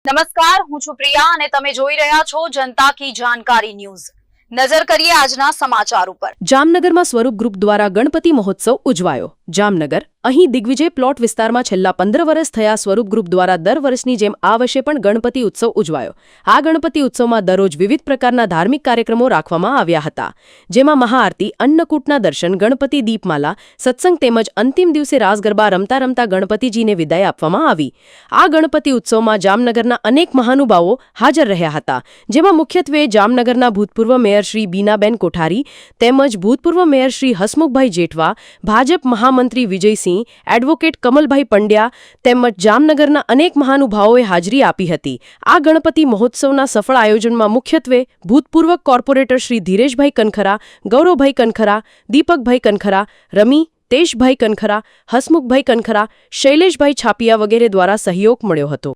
નમસ્કાર, હું છું પ્રિયા અને તમે જોઈ રહ્યા છો જનતા કી જાણકારી ન્યૂઝ। નજર કરીએ આજના સમાચાર ઉપર। જામનગરમાં સ્વરૂપ ગ્રુપ દ્વારા ગણપતિ મહોત્સવ ઉજવાયો। જામનગર અહીં દિગ્વિજય પ્લોટ વિસ્તારમાં છેલ્લા 15 વર્ષ થયા સ્વરૂપ ગ્રુપ દ્વારા દર વર્ષની જેમ આ વર્ષે પણ ગણપતિ ઉત્સવ ઉજવાયો। આ ગણપતિ ઉત્સવમાં દરરોજ વિવિધ પ્રકારના ધાર્મિક કાર્યક્રમો રાખવામાં આવ્યા હતા, જેમાં મહાઆરતી, અન્નકૂટના દર્શન, ગણપતિ દીપમાલા, સત્સંગ તેમજ અંતિમ દિવસે રાસ ગરબા રમતા રમતા ગણપતિજીને વિદાય આપવામાં આવી। આ ગણપતિ ઉત્સવમાં જામનગરના અનેક મહાનુભાવો હાજર રહ્યા હતા, જેમાં મુખ્યત્વે જામનગરના ભૂતપૂર્વ મેયર શ્રી બીનાબેન કોઠારી તેમજ ભૂતપૂર્વ મેયર શ્રી હસમુખભાઈ જેઠવા, ભાજપ મહામંત્રી વિજયસિંહ, એડવોકેટ કમલભાઈ પંડ્યા તેમજ જામનગરના અનેક મહાનુભાવોએ હાજરી આપી હતી। આ ગણપતિ મહોત્સવના સફળ આયોજનમાં મુખ્યત્વે ભૂતપૂર્વ કોર્પોરેટર શ્રી ધીરેશભાઈ કનખરા, ગૌરવભાઈ કનખરા, દીપકભાઈ કનખરા, રમી, તેજભાઈ કનખરા, હસમુખભાઈ કનખરા, શૈલેષભાઈ છાપિયા વગેરે દ્વારા સહયોગ મળ્યો હતો।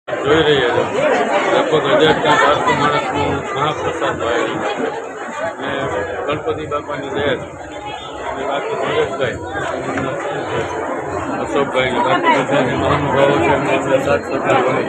જોઈ રહ્યા છો લગભગ 1000 માણસનું મહાપ્રસાદ ભાઈ અને ગણપતિ બાપાની દયા અને બાકી ધીરજભાઈ, અશોકભાઈ, બાકી બધા જે મહાનુભાવો છે એમને પ્રસાદ સ્વીકારવાનો।